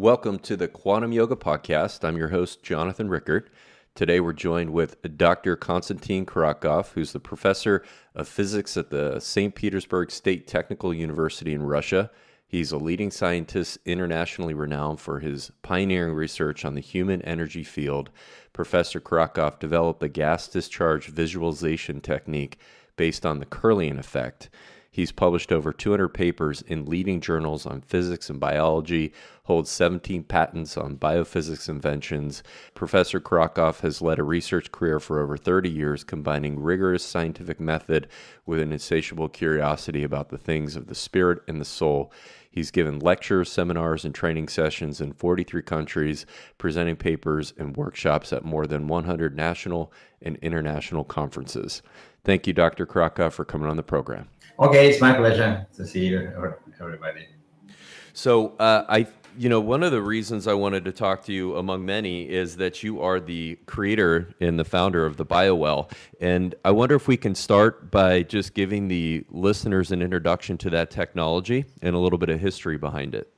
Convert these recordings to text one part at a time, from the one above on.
Welcome to the Quantum Yoga Podcast. I'm your host, Jonathan Rickert. Today we're joined with Dr. Konstantin Korotkov, who's the professor of physics at the St. Petersburg State Technical University in Russia. He's a leading scientist internationally renowned for his pioneering research on the human energy field. Professor Korotkov developed the gas discharge visualization technique based on the Kirlian effect. He's published over 200 papers in leading journals on physics and biology, holds 17 patents on biophysics inventions. Professor Korotkov has led a research career for over 30 years, combining rigorous scientific method with an insatiable curiosity about the things of the spirit and the soul. He's given lectures, seminars, and training sessions in 43 countries, presenting papers and workshops at more than 100 national and international conferences. Thank you, Dr. Korotkov, for coming on the program. Okay, it's my pleasure to see you, everybody. So, one of the reasons I wanted to talk to you, among many, is that you are the creator and the founder of the BioWell. And I wonder if we can start by just giving the listeners an introduction to that technology and a little bit of history behind it.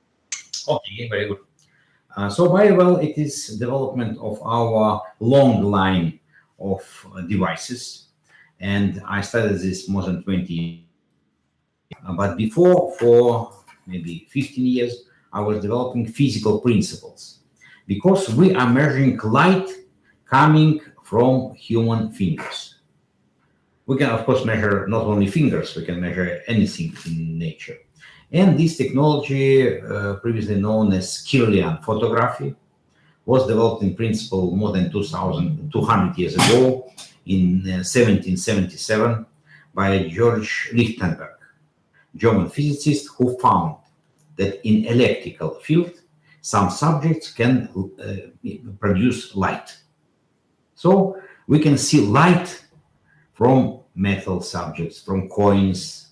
Okay, very good. So BioWell, it is development of our long line of devices. And I started this more than 20 years. But before, for maybe 15 years, I was developing physical principles because we are measuring light coming from human fingers. We can, of course, measure not only fingers, we can measure anything in nature. And this technology, previously known as Kirlian photography, was developed in principle more than 200 years ago in 1777 by Georg Lichtenberg, German physicist, who found that in electrical field, some subjects can produce light. So we can see light from metal subjects, from coins.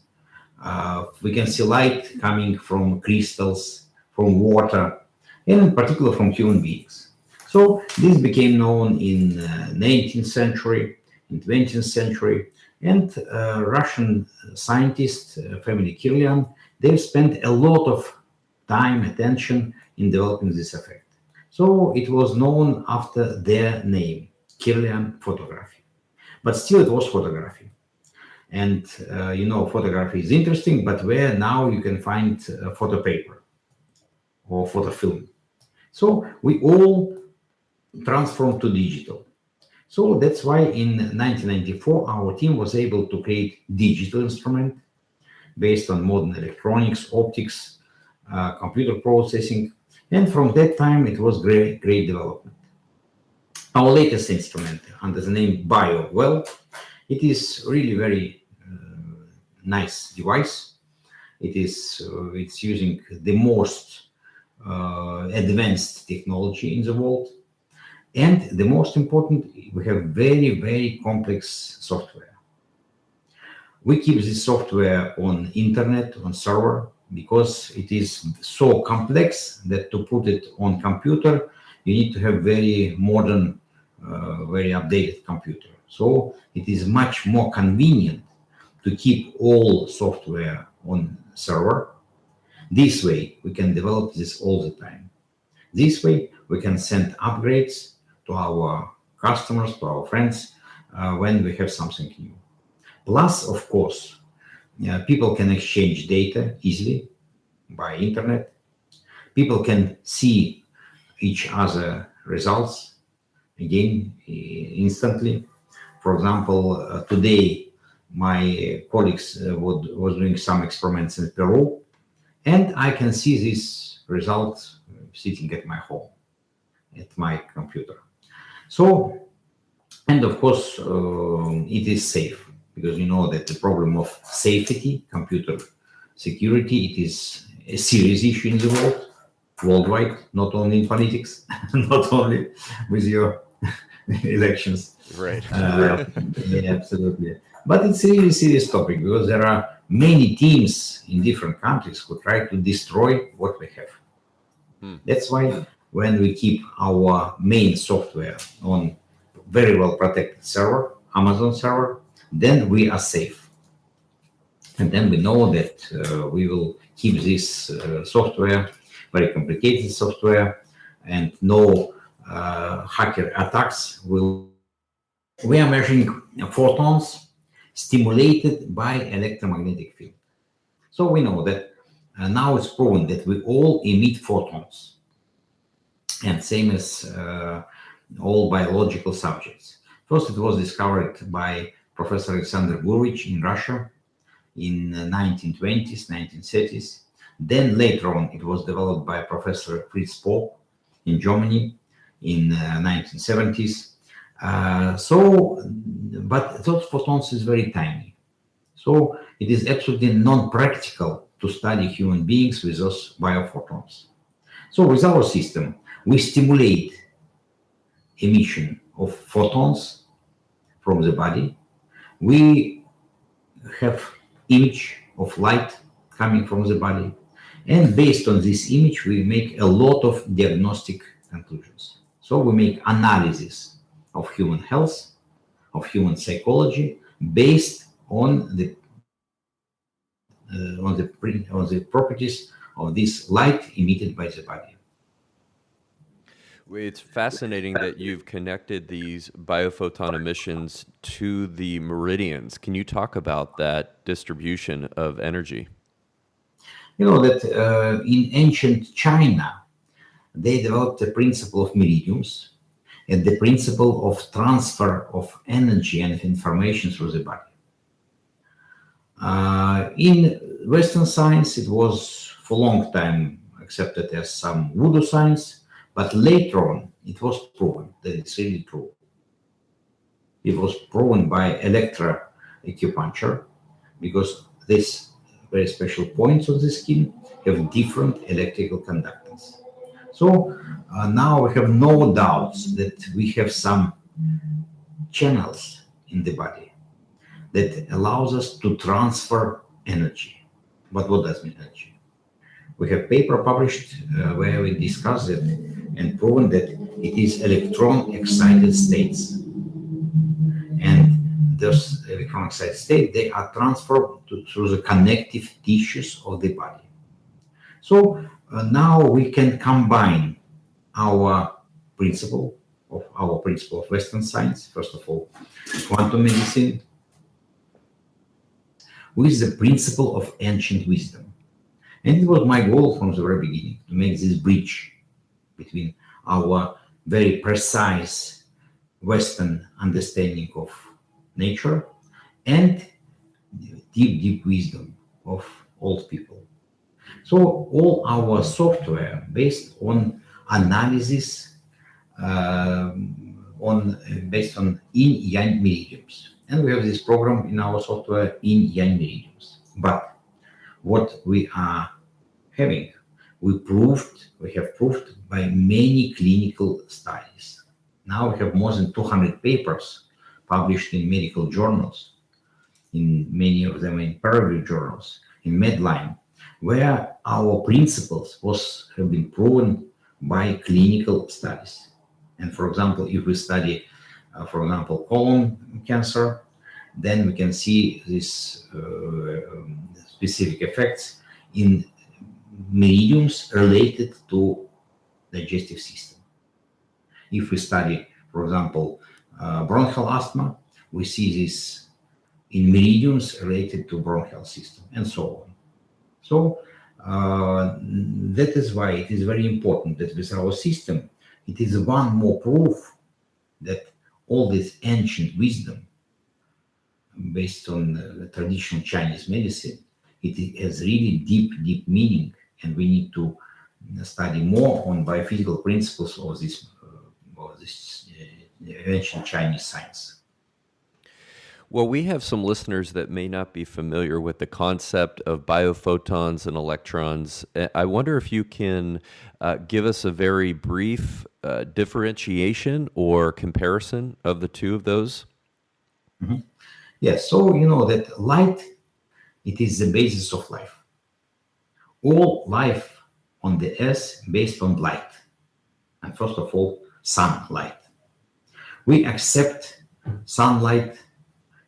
We can see light coming from crystals, from water, and in particular from human beings. So this became known in 19th century, in 20th century, and Russian scientist, family Kirlian, they've spent a lot of time, attention in developing this effect. So it was known after their name, Kirlian photography. But still it was photography. And, photography is interesting, but where now you can find photo paper or photo film. So we all transformed to digital. So that's why in 1994, our team was able to create digital instrument based on modern electronics, optics, computer processing. And from that time, it was great development. Our latest instrument under the name BioWell, it is really very nice device. It's using the most advanced technology in the world. And the most important, we have very, very complex software. We keep this software on internet, on server, because it is so complex that to put it on computer, you need to have very modern, very updated computer. So it is much more convenient to keep all software on server. This way, we can develop this all the time. This way, we can send upgrades to our customers, to our friends, when we have something new. Plus, of course, people can exchange data easily by internet. People can see each other results again instantly. For example, today my colleagues was doing some experiments in Peru, and I can see these results sitting at my home, at my computer. So, and of course, it is safe, because you know that the problem of safety, computer security, it is a serious issue in the world, worldwide, not only in politics, not only with your elections. Right. Yeah, absolutely. But it's a really serious topic, because there are many teams in different countries who try to destroy what we have. That's why when we keep our main software on very well protected server, Amazon server, then we are safe. And then we know that we will keep this software very complicated software, and no hacker attacks will. We are measuring photons stimulated by electromagnetic field. So we know that now it's proven that we all emit photons, and same as all biological subjects. First, it was discovered by Professor Alexander Gurevich in Russia in 1920s, 1930s. Then later on, it was developed by Professor Fritz Popp in Germany in 1970s. But those photons is very tiny. So it is absolutely non-practical to study human beings with those biophotons. So with our system, we stimulate emission of photons from the body. We have image of light coming from the body. And based on this image, we make a lot of diagnostic conclusions. So we make analysis of human health, of human psychology, based on the properties of this light emitted by the body. It's fascinating that you've connected these biophoton emissions to the meridians. Can you talk about that distribution of energy? You know that in ancient China, they developed the principle of meridians and the principle of transfer of energy and information through the body. In Western science, it was for a long time accepted as some voodoo science, but later on, it was proven that it's really true. It was proven by electroacupuncture, because these very special points on the skin have different electrical conductance. So now we have no doubts that we have some channels in the body that allows us to transfer energy. But what does mean energy? We have paper published where we discuss it and proven that it is electron excited states. And those electron excited states, they are transferred through the connective tissues of the body. So now we can combine our principle of Western science, first of all, quantum medicine, with the principle of ancient wisdom. And it was my goal from the very beginning to make this bridge between our very precise Western understanding of nature and deep, deep wisdom of old people. So all our software based on analysis based on yin-yang meridians. And we have this program in our software yin-yang meridians. But what we are having, we have proved by many clinical studies. Now we have more than 200 papers published in medical journals, in many of them in peer-reviewed journals, in Medline, where our principles have been proven by clinical studies. And for example, if we study, colon cancer, then we can see these specific effects in meridians related to digestive system. If we study, for example, bronchial asthma, we see this in meridians related to bronchial system, and so on. So that is why it is very important that with our system, it is one more proof that all this ancient wisdom based on traditional Chinese medicine, it has really deep, deep meaning, and we need to study more on biophysical principles of this ancient Chinese science. Well, we have some listeners that may not be familiar with the concept of biophotons and electrons. I wonder if you can give us a very brief differentiation or comparison of the two of those. Mm-hmm. Yes, so you know that light, it is the basis of life. All life on the earth based on light. And first of all, sunlight. We accept sunlight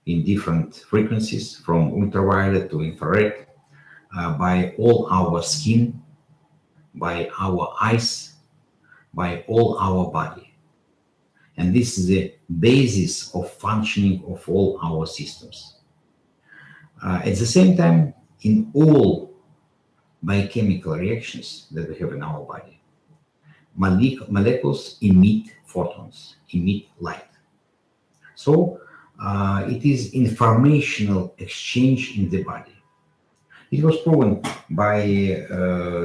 in different frequencies, from ultraviolet to infrared, by all our skin, by our eyes, by all our body. And this is the basis of functioning of all our systems. At the same time, in all biochemical reactions that we have in our body, molecules emit photons, emit light. So it is informational exchange in the body. It was proven by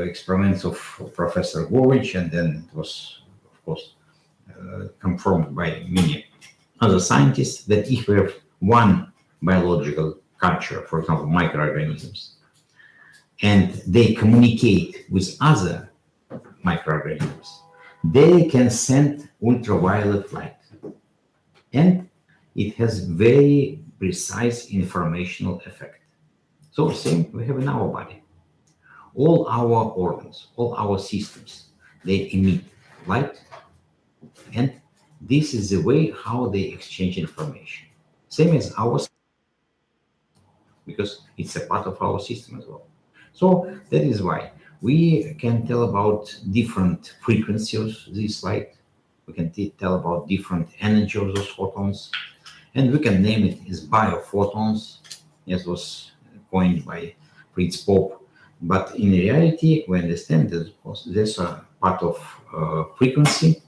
experiments of Professor Gorwich, and then it was, of course, confirmed by many other scientists that if we have one biological culture, for example, microorganisms, and they communicate with other microorganisms, they can send ultraviolet light. And it has very precise informational effect. So same we have in our body. All our organs, all our systems, they emit light, and this is the way how they exchange information. Same as our, because it's a part of our system as well. So that is why we can tell about different frequencies of this light. We can tell about different energy of those photons, and we can name it as biophotons, as was coined by Fritz Pope. But in reality, we understand that there's a part of frequency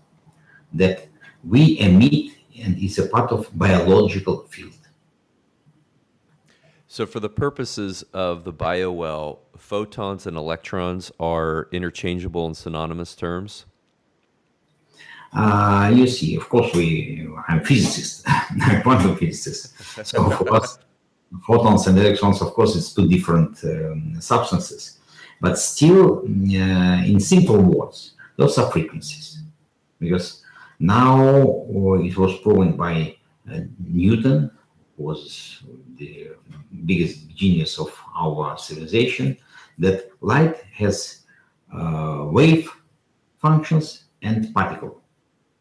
that we emit, and it's a part of biological field. So for the purposes of the biowell, photons and electrons are interchangeable and synonymous terms? You see, of course, I'm a physicist, I'm a quantum physicist. So of course, photons and electrons, of course, it's two different substances. But still, in simple words, those are frequencies. Because now it was proven by Newton, who was the biggest genius of our civilization, that light has wave functions and particle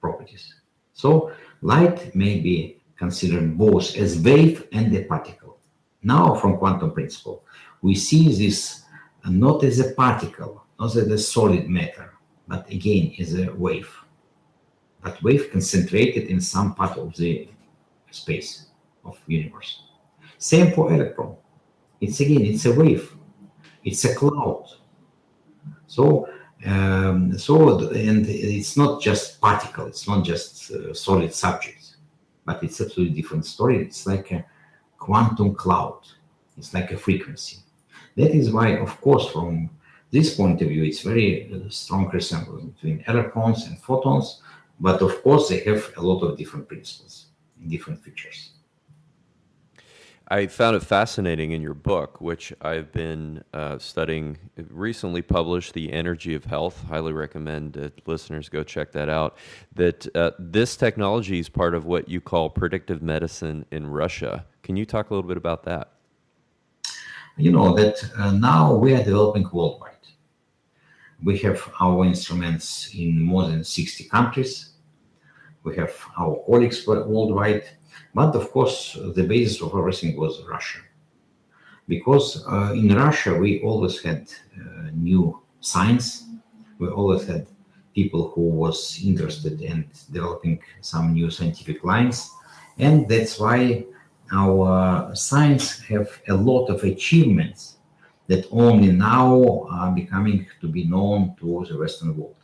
properties. So light may be considered both as wave and a particle. Now, from quantum principle, we see this not as a particle, not as a solid matter, but again as a wave. But wave concentrated in some part of the space of universe. Same for electron. It's a wave. It's a cloud. So and it's not just particle. It's not just solid subjects, but it's absolutely different story. It's like a quantum cloud. It's like a frequency. That is why, of course, from this point of view, it's very strong resemblance between electrons and photons. But of course, they have a lot of different principles, different features. I found it fascinating in your book, which I've been studying, recently published, The Energy of Health. Highly recommend that listeners go check that out. That this technology is part of what you call predictive medicine in Russia. Can you talk a little bit about that? You know that now we are developing worldwide. We have our instruments in more than 60 countries. We have our colleagues worldwide. But of course, the basis of everything was Russia. Because in Russia, we always had new science. We always had people who was interested in developing some new scientific lines. And that's why our science have a lot of achievements that only now are becoming to be known to the Western world.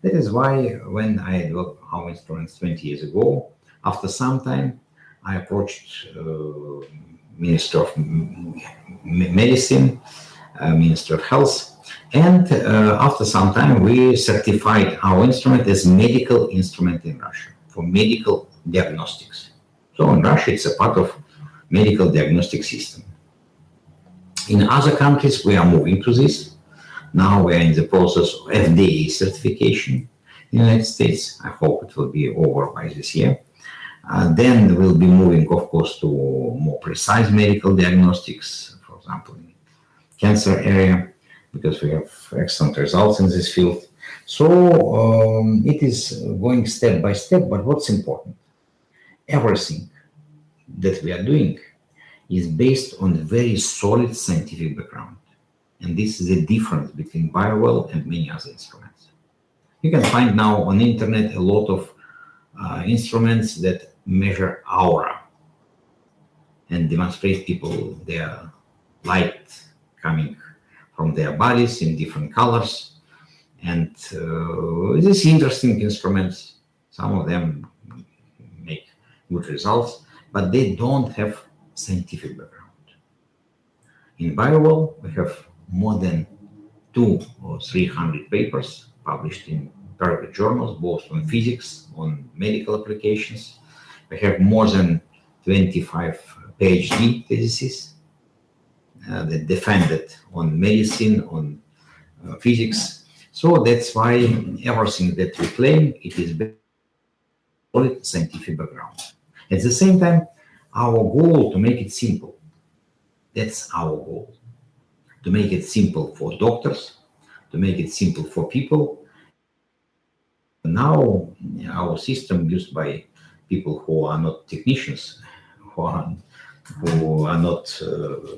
That is why when I developed our instruments 20 years ago, after some time, I approached Minister of Medicine, Minister of Health, and after some time, we certified our instrument as medical instrument in Russia for medical diagnostics. So in Russia, it's a part of medical diagnostic system. In other countries, we are moving to this. Now we are in the process of FDA certification in the United States. I hope it will be over by this year. Then we'll be moving, of course, to more precise medical diagnostics, for example, in cancer area, because we have excellent results in this field. So it is going step by step, but what's important? Everything that we are doing is based on a very solid scientific background. And this is the difference between BioWell and many other instruments. You can find now on the internet a lot of instruments that measure aura and demonstrate people their light coming from their bodies in different colors. And these interesting instruments, some of them make good results, but they don't have scientific background. In BioWell, we have more than 200 or 300 papers published in private journals, both on physics, on medical applications. We have more than 25 PhD theses that defended on medicine, on physics. So that's why everything that we claim, it is based on scientific background. At the same time, our goal to make it simple. That's our goal. To make it simple for doctors, to make it simple for people. Now, our system used by people who are not technicians, who are not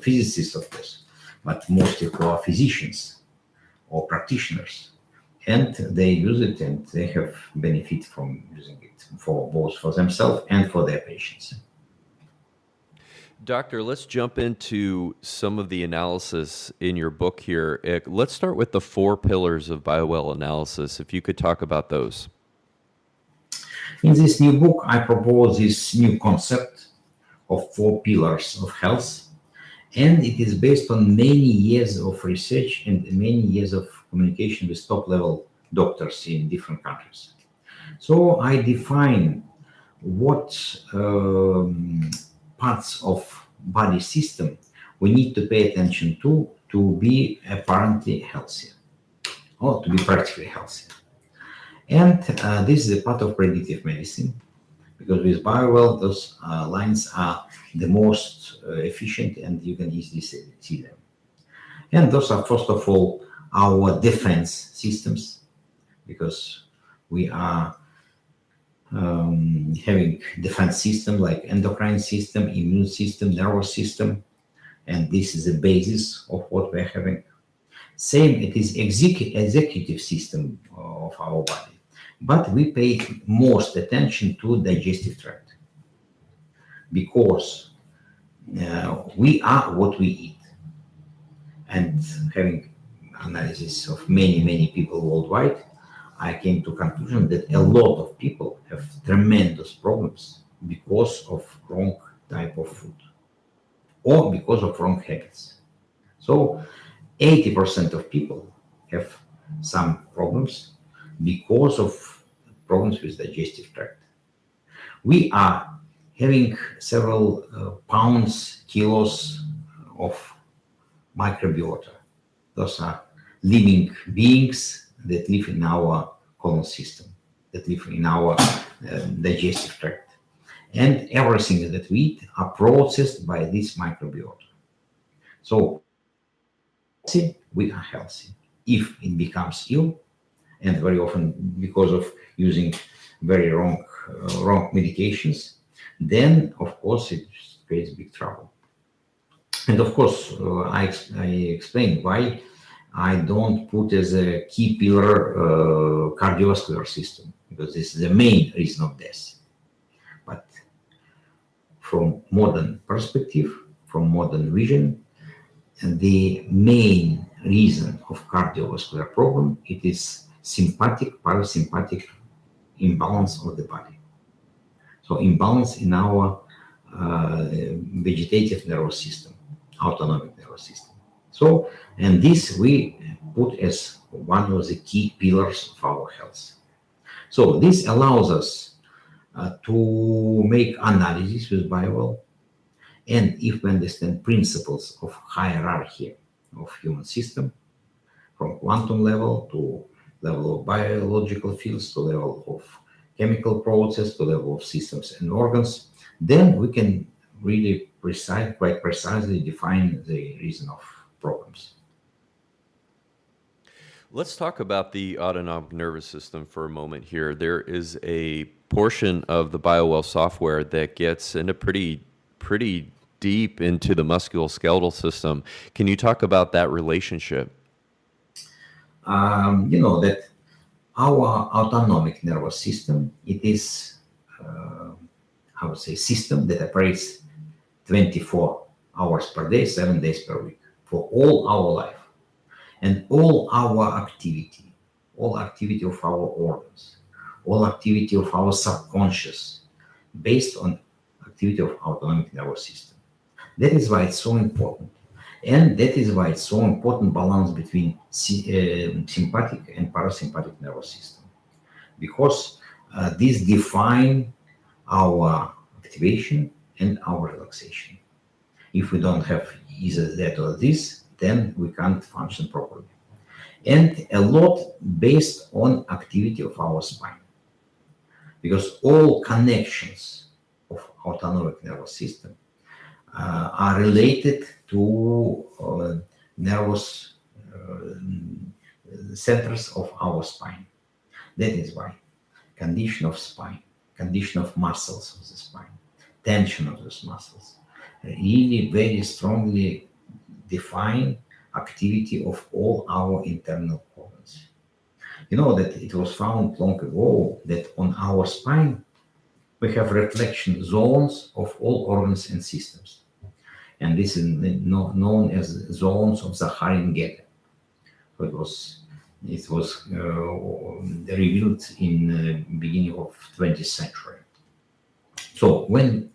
physicists, of course, but mostly who are physicians or practitioners. And they use it and they have benefit from using it for both for themselves and for their patients. Doctor, let's jump into some of the analysis in your book here. Let's start with the 4 pillars of BioWell analysis, if you could talk about those. In this new book, I propose this new concept of 4 pillars of health, and it is based on many years of research and many years of communication with top-level doctors in different countries. So I define what parts of body system we need to pay attention to be apparently healthy or to be practically healthy. And this is a part of predictive medicine, because with BioWell, those lines are the most efficient and you can easily see them. And those are, first of all, our defense systems, because we are having defense system like endocrine system, immune system, nervous system, and this is the basis of what we're having. Same, it is executive system of our body, but we pay most attention to digestive tract, because we are what we eat. And having analysis of many people worldwide, I came to conclusion that a lot of people have tremendous problems because of wrong type of food or because of wrong habits. So 80% of people have some problems because of problems with digestive tract. We are having several pounds, kilos of microbiota. Those are living beings that live in our colon system, that live in our digestive tract. And everything that we eat are processed by this microbiota. So we are healthy. If it becomes ill, and very often because of using very wrong medications, then of course it creates big trouble. And of course, I explained why I don't put as a key pillar cardiovascular system, because this is the main reason of death. But from modern perspective, from modern vision, the main reason of cardiovascular problem, it is sympathetic parasympathetic imbalance of the body. So imbalance in our vegetative nervous system, autonomic nervous system. So, and this we put as one of the key pillars of our health. So this allows us to make analysis with BioWell, and if we understand principles of hierarchy of human system, from quantum level to level of biological fields to level of chemical process to level of systems and organs, then we can really quite precisely define the reason of problems. Let's talk about the autonomic nervous system for a moment here. There is a portion of the BioWell software that gets into pretty deep into the musculoskeletal system. Can you talk about that relationship? You know that our autonomic nervous system, it is, I would say, system that operates 24 hours per day, 7 days per week for all our life. And all activity of our organs, all activity of our subconscious, based on activity of autonomic nervous system. That is why it's so important. And that is why it's so important balance between sympathetic and parasympathetic nervous system. Because these define our activation and our relaxation. If we don't have either that or this, then we can't function properly. And a lot based on activity of our spine. Because all connections of autonomic nervous system are related to nervous centers of our spine. That is why condition of spine, condition of muscles of the spine, tension of those muscles, really very strongly define activity of all our internal organs. You know that it was found long ago that on our spine we have reflection zones of all organs and systems. And this is known as zones of Zaharin-Gete. So it was revealed in the beginning of 20th century. So when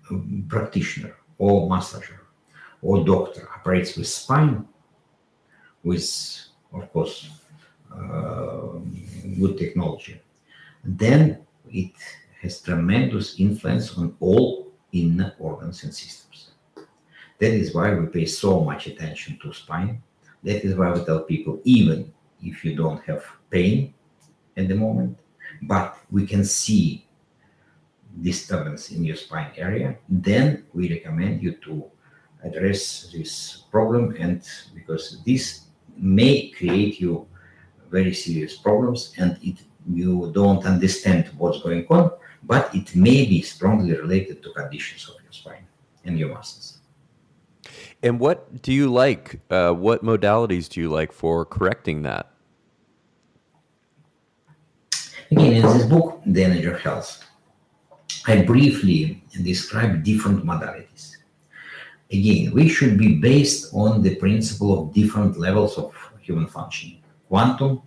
a practitioner or massager or doctor operates with spine, with, of course, good technology, then it has tremendous influence on all inner organs and systems. That is why we pay so much attention to spine. That is why we tell people, even if you don't have pain at the moment, but we can see disturbance in your spine area, then we recommend you to address this problem, and because this may create you very serious problems, and you don't understand what's going on, but it may be strongly related to conditions of your spine and your muscles. And what do you like? What modalities do you like for correcting that? Again, in this book, The Energy of Health, I briefly describe different modalities. Again, we should be based on the principle of different levels of human functioning: quantum,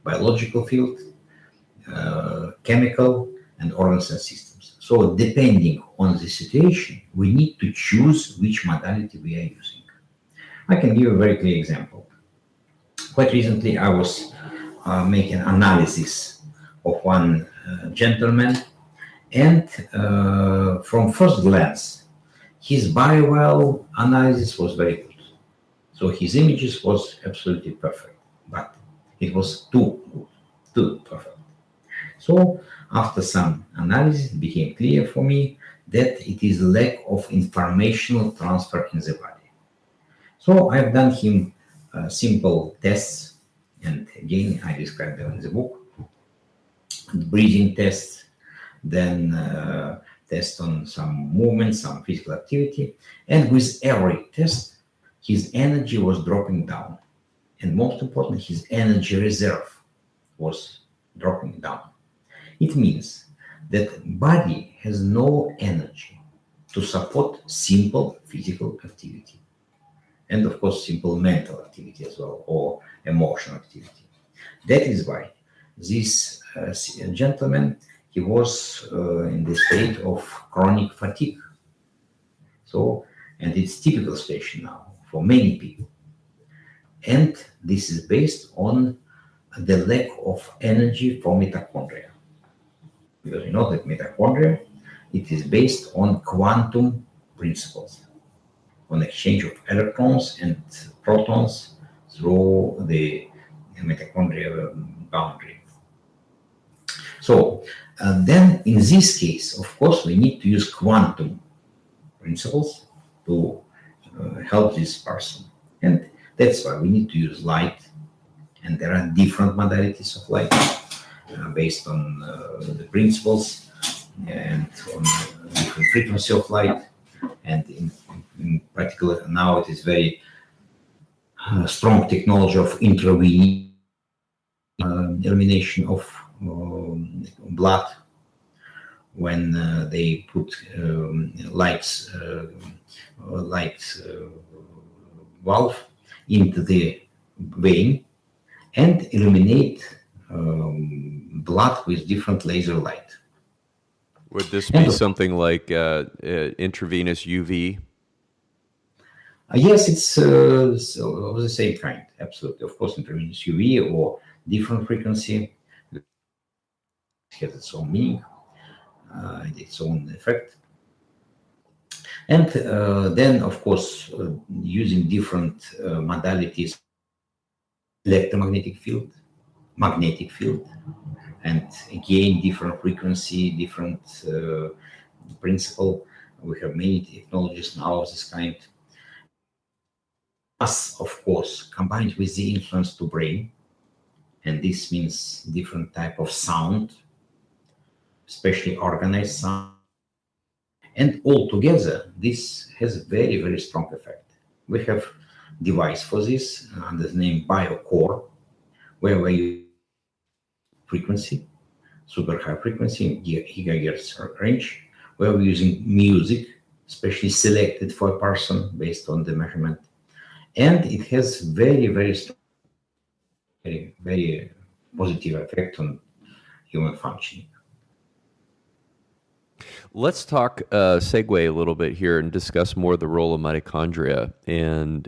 biological field, chemical, and organs and systems. So depending on the situation, we need to choose which modality we are using. I can give a very clear example. Quite recently, I was making analysis of one gentleman, and from first glance, his biowell analysis was very good. So his images was absolutely perfect, but it was too perfect. So after some analysis, it became clear for me that it is lack of informational transfer in the body. So I've done him simple tests, and again, I described them in the book. Breathing tests, then test on some movement, some physical activity, and with every test, his energy was dropping down. And most important, his energy reserve was dropping down. It means that body has no energy to support simple physical activity. And of course, simple mental activity as well, or emotional activity. That is why this gentleman, he was in the state of chronic fatigue. So, and it's typical situation now for many people. And this is based on the lack of energy for mitochondria. Because you know that mitochondria, it is based on quantum principles, on exchange of electrons and protons through the mitochondrial boundary. So then in this case, of course, we need to use quantum principles to help this person. And that's why we need to use light. And there are different modalities of light based on the principles and on different frequency of light. and in particular now it is very strong technology of intravenous elimination of blood when they put light valve into the vein and eliminate blood with different laser light. Would this be something like intravenous UV? Yes, it's of the same kind, absolutely. Of course, intravenous UV or different frequency has its own meaning, its own effect. And then, of course, using different modalities, electromagnetic field, magnetic field, and again, different frequency, different principle. We have many technologies now of this kind. Plus, of course, combined with the influence to brain, and this means different type of sound, especially organized sound. And altogether, this has a very, very strong effect. We have device for this under the name BioCore, where we use frequency, super high frequency, gigahertz range, where we're using music, especially selected for a person based on the measurement. And it has very, very strong, very, very positive effect on human functioning. Let's talk, segue a little bit here and discuss more the role of mitochondria and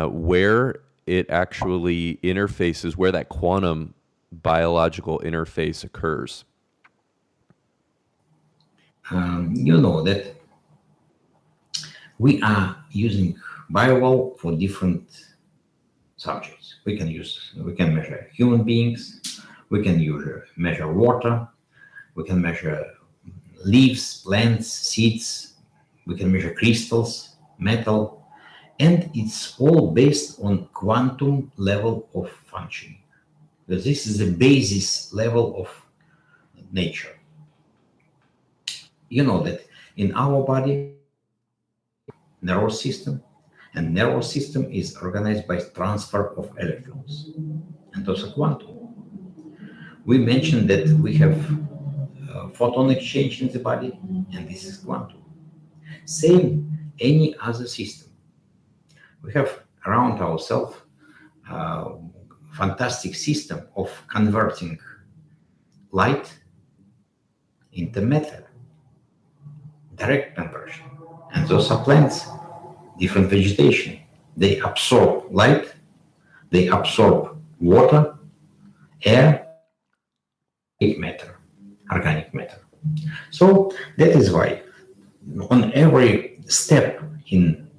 where it actually interfaces, where that quantum biological interface occurs. You know that we are using BioWell for different subjects. We can measure human beings, we can measure water, we can measure leaves, plants, seeds, we can measure crystals, metal, and it's all based on quantum level of functioning. Because this is the basis level of nature. You know that in our body, nervous system, and nervous system is organized by transfer of electrons and also quantum. We mentioned that we have photon exchange in the body, and this is quantum. Same any other system. We have around ourselves fantastic system of converting light into matter, direct conversion. And those are plants, different vegetation. They absorb light, they absorb water, air, organic matter. So that is why on every step in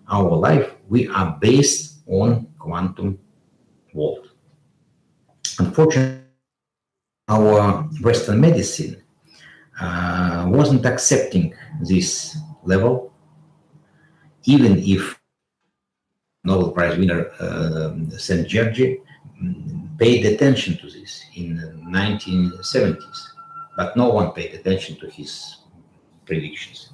our life, we are based on quantum world. Unfortunately, our Western medicine wasn't accepting this level, even if Nobel Prize winner St. George paid attention to this in the 1970s, but no one paid attention to his predictions.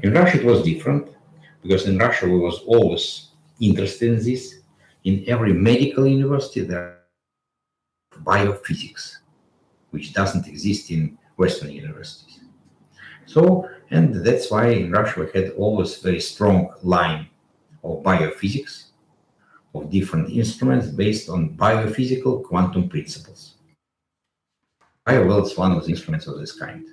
In Russia, it was different, because in Russia, we was always interested in this. In every medical university, there are biophysics, which doesn't exist in Western universities. So, and that's why in Russia, we had always very strong line of biophysics, of different instruments based on biophysical quantum principles. BioWell is one of the instruments of this kind.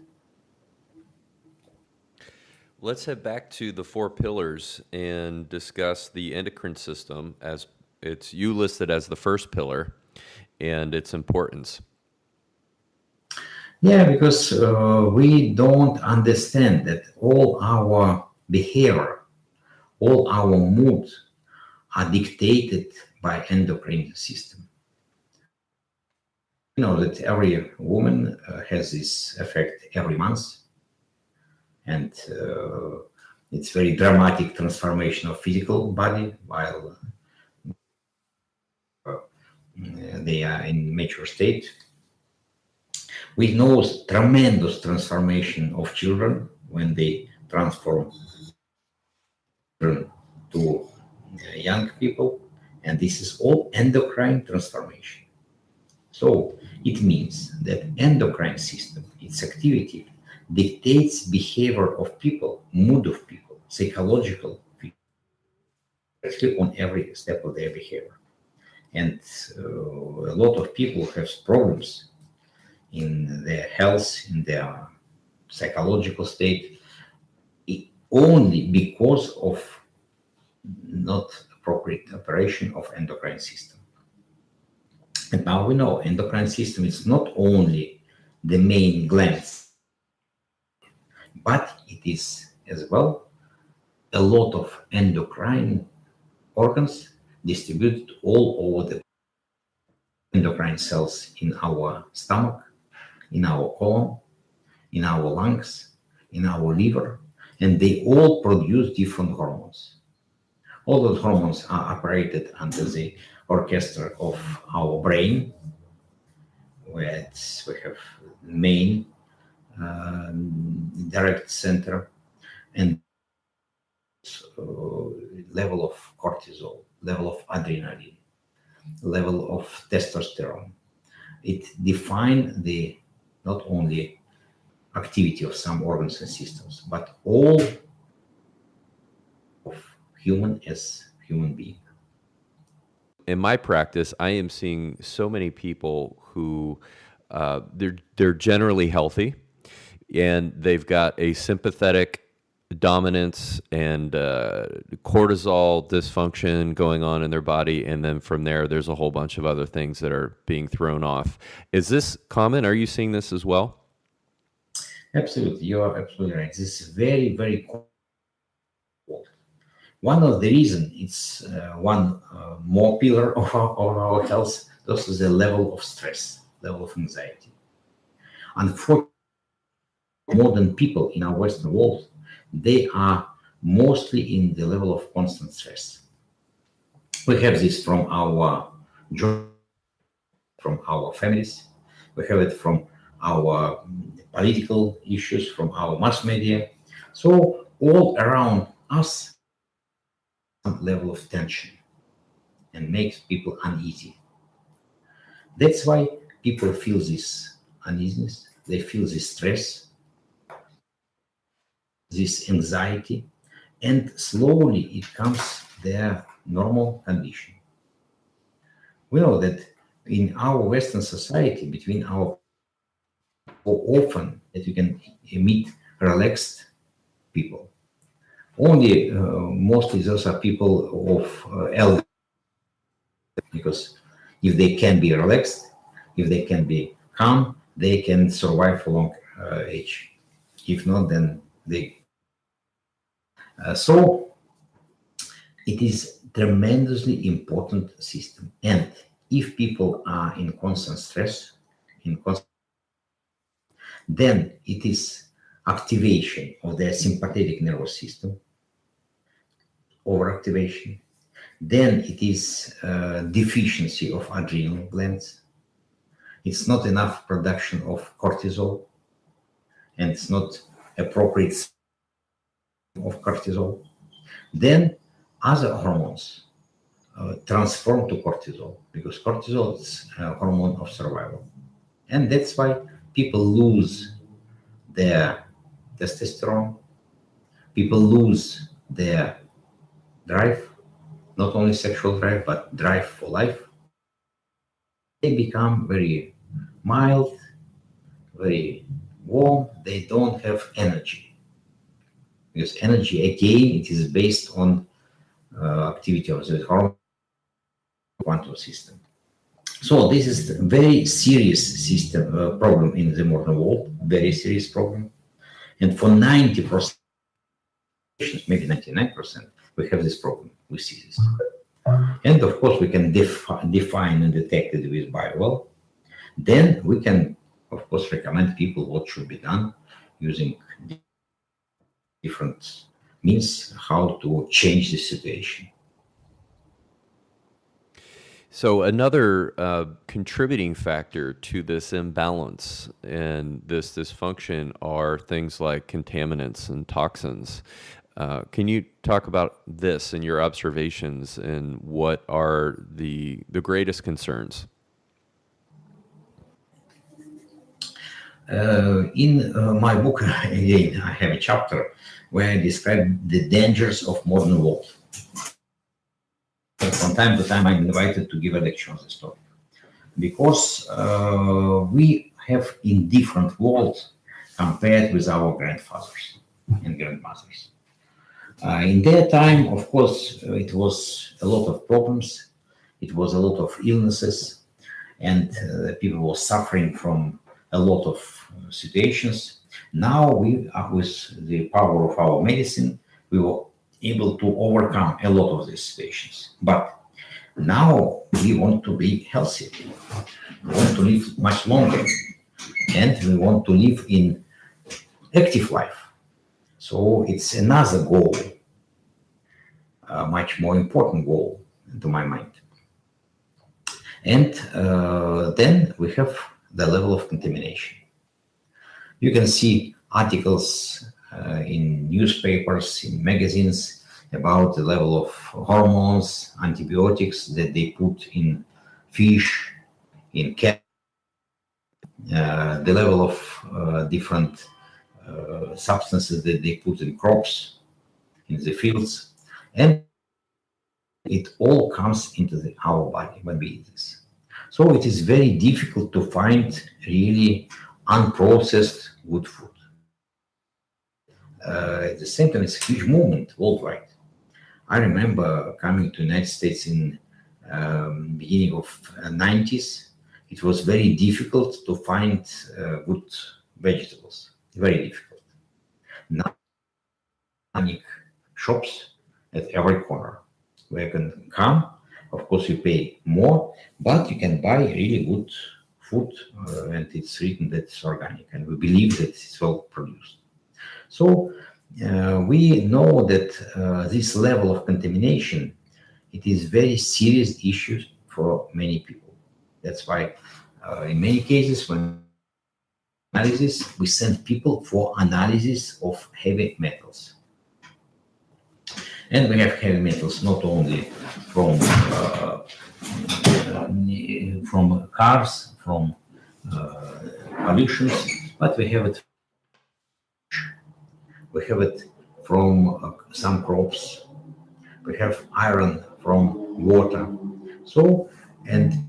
Let's head back to the four pillars and discuss the endocrine system, as it's you listed as the first pillar, and its importance. Yeah, because we don't understand that all our behavior, all our mood are dictated by endocrine system. You know that every woman has this effect every month, and it's very dramatic transformation of physical body while they are in mature state. We know tremendous transformation of children when they transform to young people, and this is all endocrine transformation. So it means that endocrine system, its activity, dictates behavior of people, mood of people, psychological actually on every step of their behavior. And a lot of people have problems in their health, in their psychological state, only because of not appropriate operation of endocrine system. And now we know endocrine system is not only the main glands, but it is as well a lot of endocrine organs distributed all over the endocrine cells in our stomach, in our colon, in our lungs, in our liver, and they all produce different hormones. All those hormones are operated under the orchestra of our brain, where we have main direct center and level of cortisol, level of adrenaline, level of testosterone. It defines the not only activity of some organs and systems, but all of human as human being. In my practice, I am seeing so many people who they're generally healthy, and they've got a sympathetic dominance and cortisol dysfunction going on in their body, and then from there's a whole bunch of other things that are being thrown off. Is this common? Are you seeing this as well? Absolutely, you are absolutely right. This is very, very common. One of the reasons it's one more pillar of our health, this is the level of stress, level of anxiety. Unfortunately, modern people in our Western world, they are mostly in the level of constant stress. We have this from our job, from our families. We have it from our political issues, from our mass media. So all around us, some level of tension and makes people uneasy. That's why people feel this uneasiness, they feel this stress, this anxiety, and slowly it comes their normal condition. We know that in our Western society, between our often that you can meet relaxed people. Only mostly those are people of elder, because if they can be relaxed, if they can be calm, they can survive for long age. If not, then they. So it is tremendously important system. And if people are in constant stress, then it is activation of their sympathetic nervous system, overactivation. Then it is deficiency of adrenal glands. It's not enough production of cortisol, and it's not appropriate of cortisol. Then other hormones transform to cortisol, because cortisol is a hormone of survival. And that's why people lose their testosterone, people lose their drive, not only sexual drive, but drive for life. They become very mild, very warm, they don't have energy. Because energy, again, it is based on activity of the hormone quantum system. So this is a very serious system problem in the modern world, very serious problem. And for 90%, maybe 99%, we have this problem. We see this. And of course, we can define and detect it with biowell. Then we can, of course, recommend people what should be done using different means how to change the situation. So another contributing factor to this imbalance and this dysfunction are things like contaminants and toxins. Can you talk about this and your observations and what are the greatest concerns? In my book, again, I have a chapter where I describe the dangers of modern world. From time to time, I'm invited to give a lecture on this topic because we have in different worlds compared with our grandfathers and grandmothers. In their time, of course, it was a lot of problems. It was a lot of illnesses, and people were suffering from a lot of situations. Now we are with the power of our medicine, we were able to overcome a lot of these situations. But now we want to be healthy. We want to live much longer, and we want to live in active life. So it's another goal, a much more important goal to my mind. And then we have the level of contamination. You can see articles in newspapers, in magazines about the level of hormones, antibiotics that they put in fish, in cat, the level of different substances that they put in crops, in the fields, and it all comes into our body when we eat this. So it is very difficult to find really unprocessed good food. At the same time, it's a huge movement worldwide. I remember coming to the United States in beginning of 90s. It was very difficult to find good vegetables. Very difficult. Now, organic shops at every corner where you can come. Of course, you pay more, but you can buy really good food, and it's written that it's organic, and we believe that it's well produced. So we know that this level of contamination, it is very serious issue for many people. That's why in many cases when analysis, we send people for analysis of heavy metals. And we have heavy metals not only from cars, from pollutions, but we have it from some crops. We have iron from water. So, and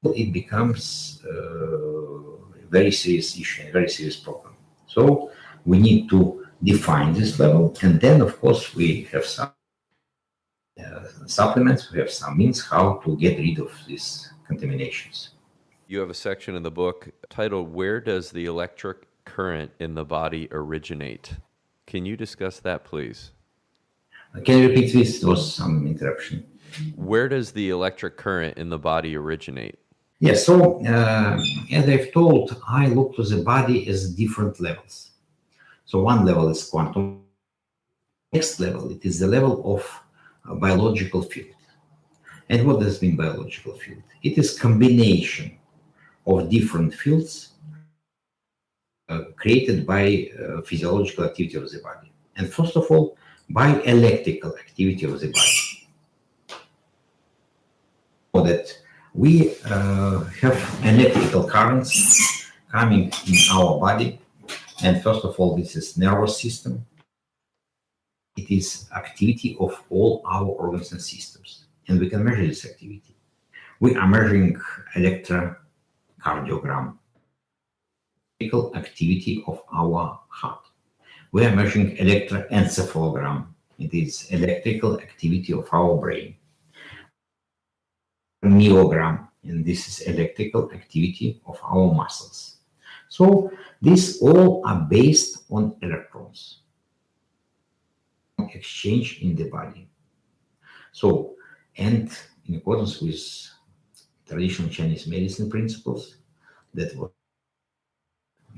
it becomes a very serious issue, a very serious problem. So we need to define this level, and then of course we have some supplements, we have some means how to get rid of these contaminations. You have a section in the book titled, "Where Does the Electric Current in the Body Originate?" Can you discuss that, please? Can you repeat this? There was some interruption. Where does the electric current in the body originate? Yes, so as I've told, I look to the body as different levels. So one level is quantum. Next level, it is the level of biological field. And what does mean biological field? It is combination of different fields created by physiological activity of the body. And first of all, by electrical activity of the body. So that we have electrical currents coming in our body. And first of all, this is nervous system. It is activity of all our organs and systems. And we can measure this activity. We are measuring electrocardiogram, electrical activity of our heart. We are measuring electroencephalogram. It is electrical activity of our brain. Myogram, and this is electrical activity of our muscles. So these all are based on electrons exchange in the body. So, and in accordance with traditional Chinese medicine principles that were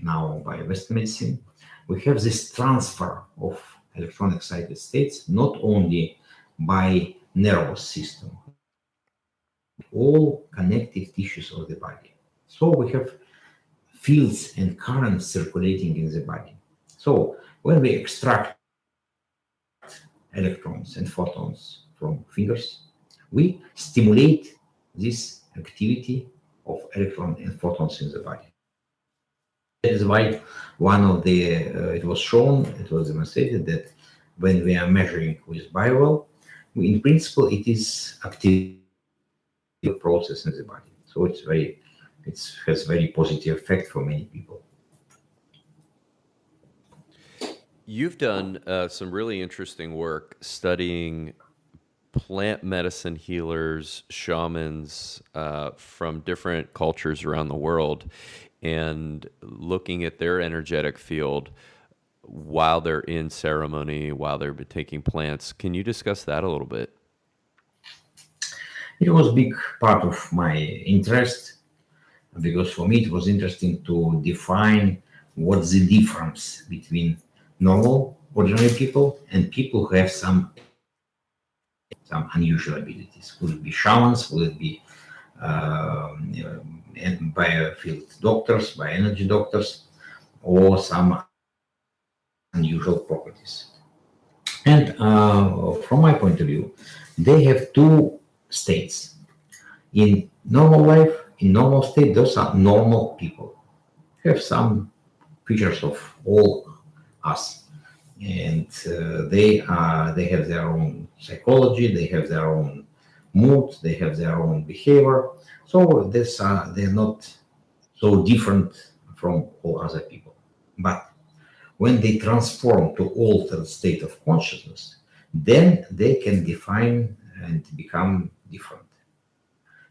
now by Western medicine, we have this transfer of electron excited states not only by nervous system, all connective tissues of the body. So we have fields and currents circulating in the body. So when we extract electrons and photons from fingers, we stimulate this activity of electrons and photons in the body. That is why it was demonstrated that when we are measuring with biowell, in principle, it is active process in the body. So it has very positive effect for many people. You've done some really interesting work studying plant medicine healers, shamans from different cultures around the world, and looking at their energetic field while they're in ceremony, while they're taking plants. Can you discuss that a little bit? It was a big part of my interest, because for me it was interesting to define what's the difference between normal, ordinary people and people who have some unusual abilities. Would it be shamans? Would it be biofield doctors, bioenergy doctors, or some unusual properties? And from my point of view, they have two states. In normal life, in normal state, those are normal people. Have some features of all us, and they have their own psychology, they have their own mood, they have their own behavior. So they're not so different from all other people. But when they transform to altered state of consciousness, then they can define and become different.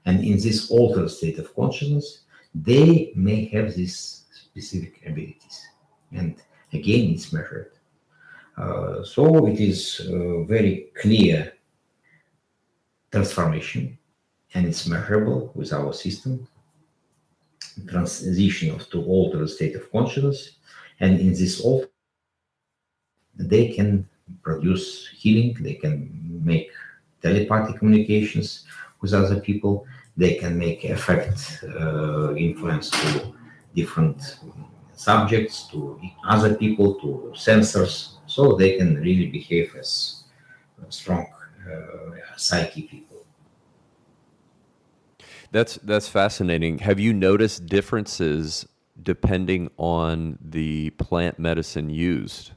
And in this altered state of consciousness, they may have these specific abilities. And again, it's measured. So it is very clear transformation, and it's measurable with our system. Transition to altered state of consciousness, and in this altered, they can produce healing. They can make telepathic communications with other people. They can make effect, influence to different subjects, to other people, to sensors. So they can really behave as strong psychic people. That's fascinating. Have you noticed differences depending on the plant medicine used?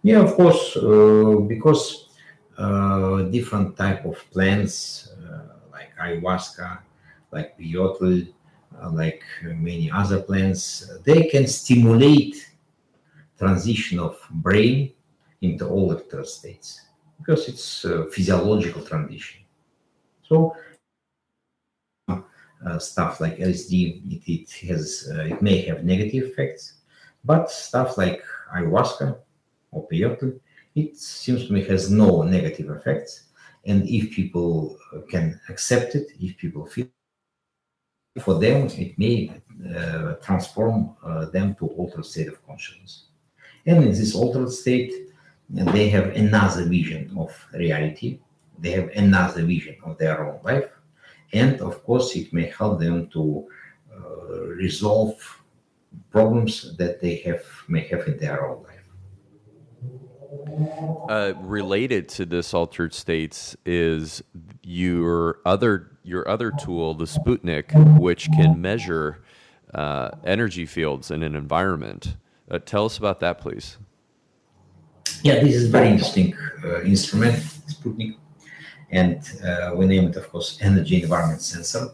Yeah, of course, because different type of plants, like ayahuasca, like peyote, like many other plants, they can stimulate transition of brain into altered states, because it's a physiological transition. So stuff like LSD, it may have negative effects, but stuff like ayahuasca or peyote, it seems to me has no negative effects. And if people can accept it, if people feel, for them, it may transform them to altered state of consciousness. And in this altered state, they have another vision of reality. They have another vision of their own life. And of course, it may help them to resolve problems that they may have in their own life. Related to this altered states is your other tool, the Sputnik, which can measure energy fields in an environment. Tell us about that, please. Yeah, this is a very interesting instrument, Sputnik, and we name it, of course, energy environment sensor.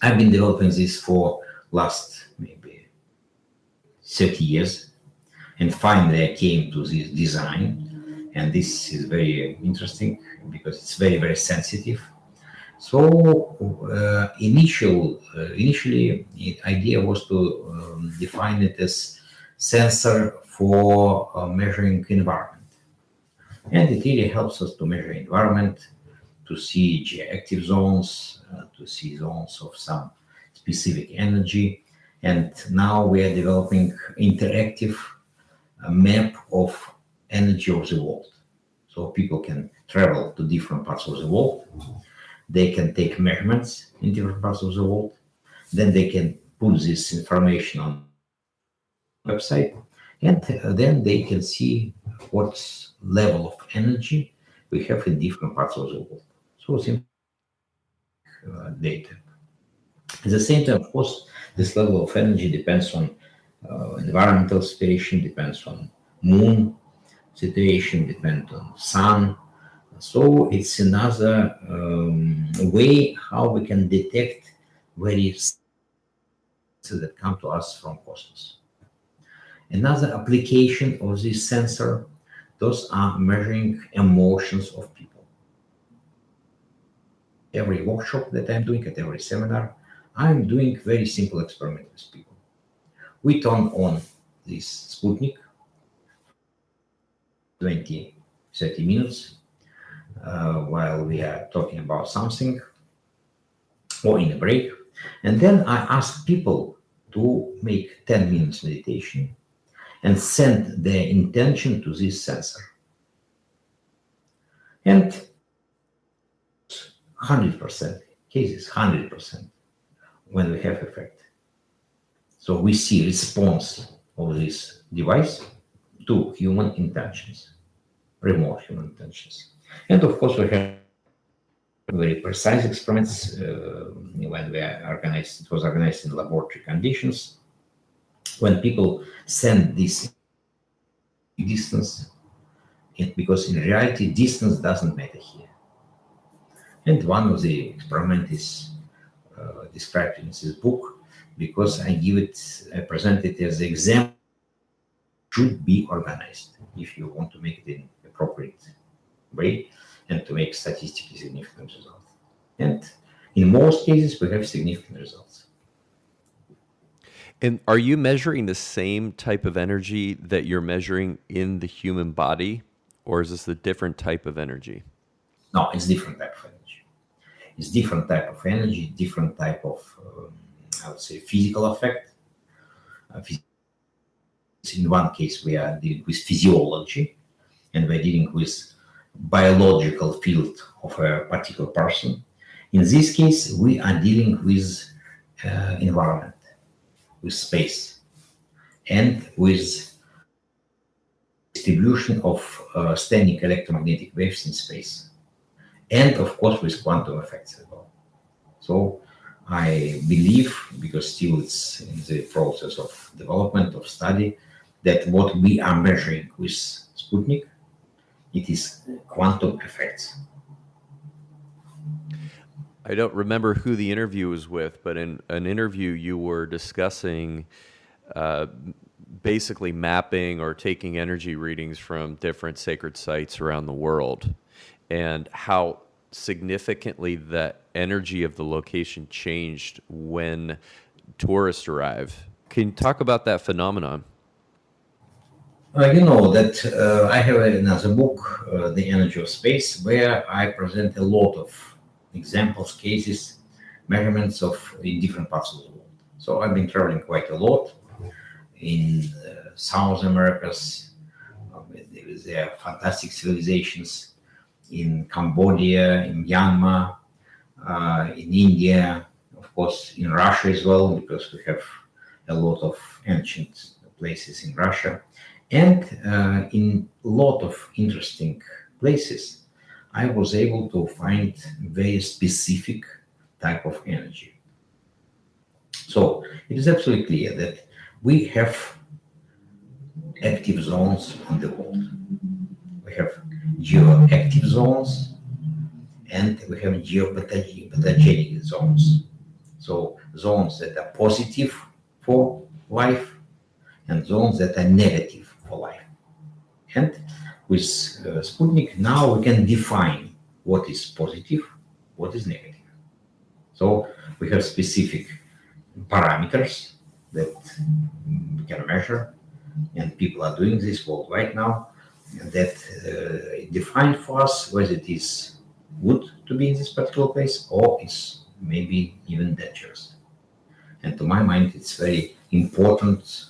I've been developing this for last maybe 30 years, and finally I came to this design, and this is very interesting because it's very, very sensitive. So initially, the idea was to define it as sensor for measuring environment. And it really helps us to measure environment, to see geoactive zones, to see zones of some specific energy. And now we are developing interactive map of energy of the world. So people can travel to different parts of the world. They can take measurements in different parts of the world. Then they can put this information on the website, and then they can see what level of energy we have in different parts of the world. So it's data. At the same time, of course, this level of energy depends on environmental situation, depends on moon situation, depends on sun. So it's another way how we can detect various that come to us from cosmos. Another application of this sensor, those are measuring emotions of people. Every workshop that I'm doing, at every seminar, I'm doing very simple experiment with people. We turn on this Sputnik, 20, 30 minutes, while we are talking about something, or in a break. And then I ask people to make 10 minutes meditation and send their intention to this sensor. And 100% cases, 100%, when we have effect. So we see response of this device to human intentions, remote human intentions. And of course, we have very precise experiments when we are organized. It was organized in laboratory conditions. When people send this distance, because in reality, distance doesn't matter here. And one of the experiments is described in this book, because I present it as the example should be organized if you want to make it in appropriate way and to make statistically significant results. And in most cases, we have significant results. And are you measuring the same type of energy that you're measuring in the human body, or is this a different type of energy? No, it's different type of energy. It's different type of energy, different type of, I would say, physical effect. In one case, we are dealing with physiology, and we're dealing with biological field of a particular person. In this case, we are dealing with environment, with space, and with distribution of standing electromagnetic waves in space, and of course with quantum effects as well. So I believe, because still it's in the process of development, of study, that what we are measuring with Sputnik, it is quantum effects. I don't remember who the interview was with, but in an interview you were discussing basically mapping or taking energy readings from different sacred sites around the world, and how significantly the energy of the location changed when tourists arrive. Can you talk about that phenomenon? You know that I have another book, The Energy of Space, where I present a lot of examples, cases, measurements in different parts of the world. So I've been traveling quite a lot in South Americas, with their fantastic civilizations, in Cambodia, in Myanmar, in India, of course in Russia as well, because we have a lot of ancient places in Russia. And in a lot of interesting places, I was able to find very specific type of energy. So it is absolutely clear that we have active zones on the world. We have geoactive zones and we have geopathogenic zones. So zones that are positive for life and zones that are negative for life. And with Sputnik, now we can define what is positive, what is negative. So we have specific parameters that we can measure, and people are doing this worldwide now, that define for us whether it is good to be in this particular place or it's maybe even dangerous. And to my mind, it's very important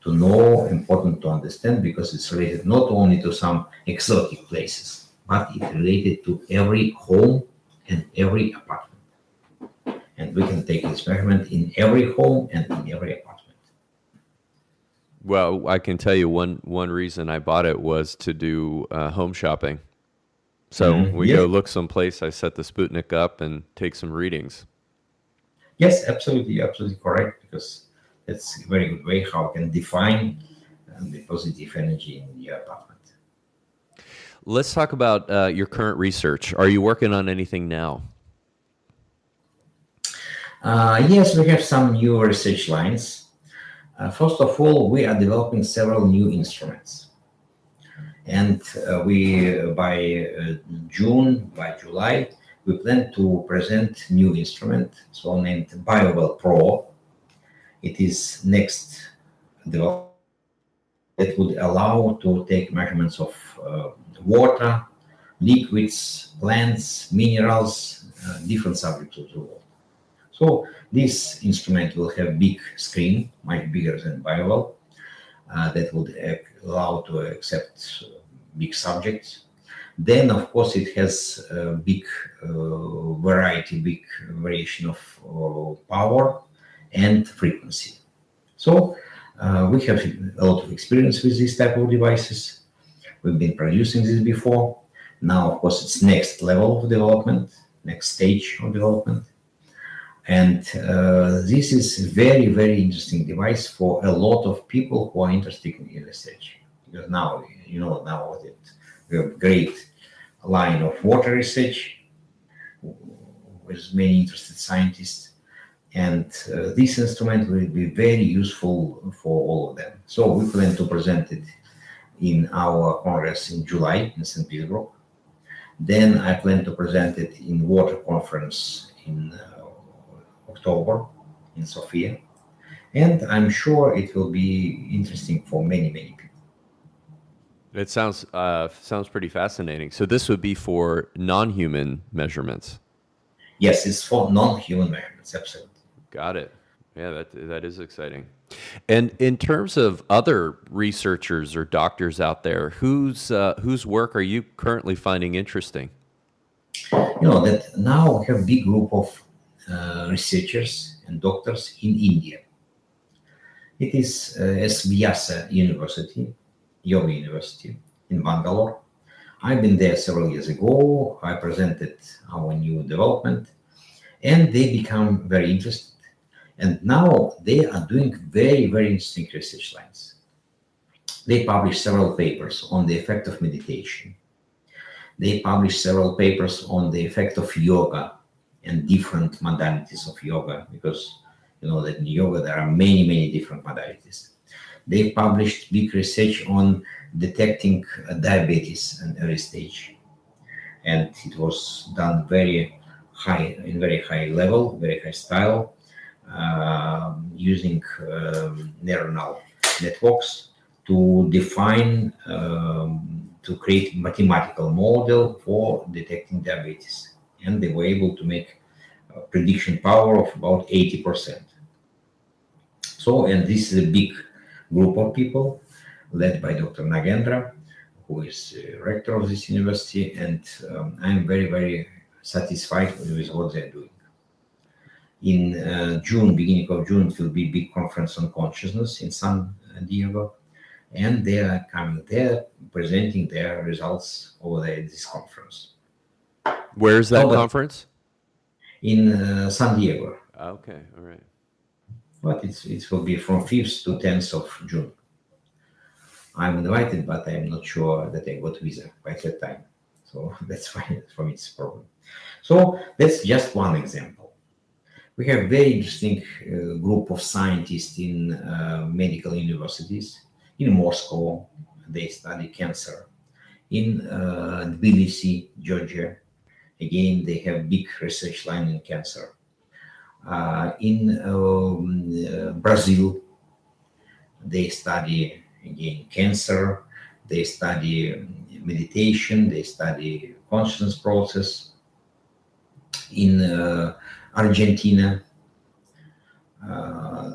to know, important to understand, because it's related not only to some exotic places, but it related to every home and every apartment. And we can take this measurement in every home and in every apartment. Well, I can tell you one reason I bought it was to do home shopping. So we Yes. go look someplace, I set the Sputnik up and take some readings. Yes, absolutely, you're absolutely correct, because that's a very good way how we can define the positive energy in your apartment. Let's talk about your current research. Are you working on anything now? Yes, we have some new research lines. First of all, we are developing several new instruments. And by June, by July, we plan to present new instrument, so named BioWell Pro. It is next development that would allow to take measurements of water, liquids, plants, minerals, different subjects of the world. So this instrument will have big screen, much bigger than BioWell, that would allow to accept big subjects. Then, of course, it has a big variety, big variation of power and frequency. So we have a lot of experience with this type of devices. We've been producing this before. Now, of course, it's next level of development, next stage of development. And this is a very, very interesting device for a lot of people who are interested in research. Because now, now that we have a great line of water research with many interested scientists. And this instrument will be very useful for all of them. So we plan to present it in our Congress in July in St. Petersburg. Then I plan to present it in water conference in October in Sofia, and I'm sure it will be interesting for many people. It sounds pretty fascinating. So this would be for non-human measurements. Yes, it's for non-human measurements. Absolutely. Got it. Yeah, that is exciting. And in terms of other researchers or doctors out there, whose work are you currently finding interesting? That now we have a big group of researchers and doctors in India. It is Vyasa University, Yoga University in Bangalore. I've been there several years ago. I presented our new development, and they become very interested. And now they are doing very, very interesting research lines. They published several papers on the effect of meditation. They published several papers on the effect of yoga and different modalities of yoga, because that in yoga there are many, many different modalities. They published big research on detecting diabetes at early stage. And it was done in very high level, very high style, using neuronal networks to define, to create mathematical model for detecting diabetes. And they were able to make a prediction power of about 80%. So, and this is a big group of people led by Dr. Nagendra, who is rector of this university, and I'm very, very satisfied with what they're doing. In June, beginning of June, it will be a big conference on consciousness in San Diego, and they are coming there, presenting their results over there at this conference. Where is that conference? In San Diego. Okay, all right. But it will be from 5th to 10th of June. I'm invited, but I'm not sure that I got visa by that time. So that's fine. For me, it's a problem. So that's just one example. We have a very interesting group of scientists in medical universities. In Moscow, they study cancer. In Tbilisi, Georgia, again, they have big research line in cancer. In Brazil, they study, again, cancer. They study meditation. They study consciousness process. In Argentina,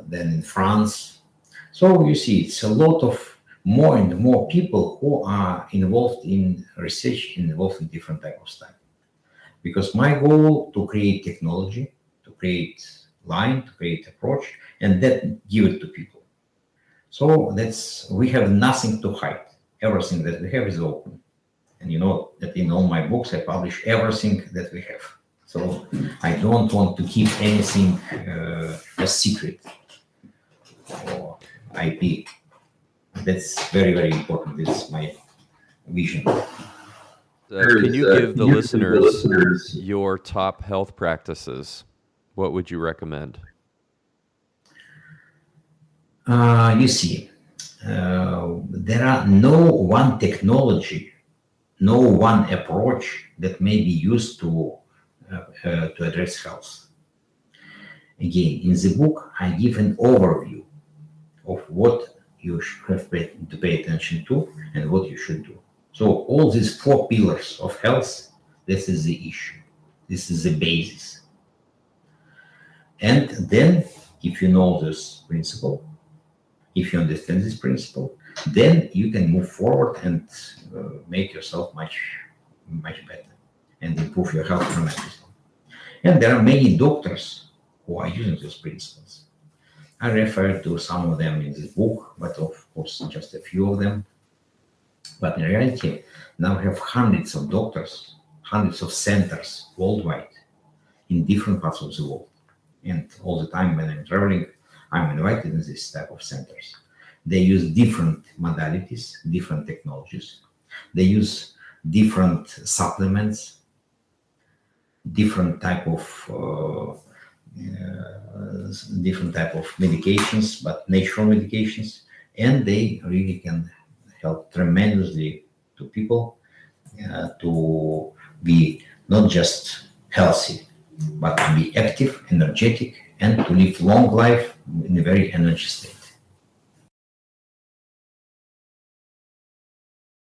then in France. So you see, it's a lot of more and more people who are involved in research, involved in different type of study. Because my goal to create technology, to create line, to create approach, and then give it to people. So we have nothing to hide. Everything that we have is open. And you know that in all my books, I publish everything that we have. So I don't want to keep anything a secret or IP. That's very, very important. This is my vision. Can you give the listeners your top health practices? What would you recommend? You see, there are no one technology, no one approach that may be used to address health. Again, in the book, I give an overview of what you have to pay attention to and what you should do. So all these 4 pillars of health, this is the issue. This is the basis. And then, if you know this principle, if you understand this principle, then you can move forward and make yourself much, much better and improve your health tremendously. And there are many doctors who are using those principles. I refer to some of them in this book, but of course, just a few of them. But in reality, now we have hundreds of doctors, hundreds of centers worldwide in different parts of the world. And all the time when I'm traveling, I'm invited in this type of centers. They use different modalities, different technologies. They use different supplements, different type of medications, but natural medications, and they really can help tremendously to people to be not just healthy, but to be active, energetic, and to live long life in a very energy state.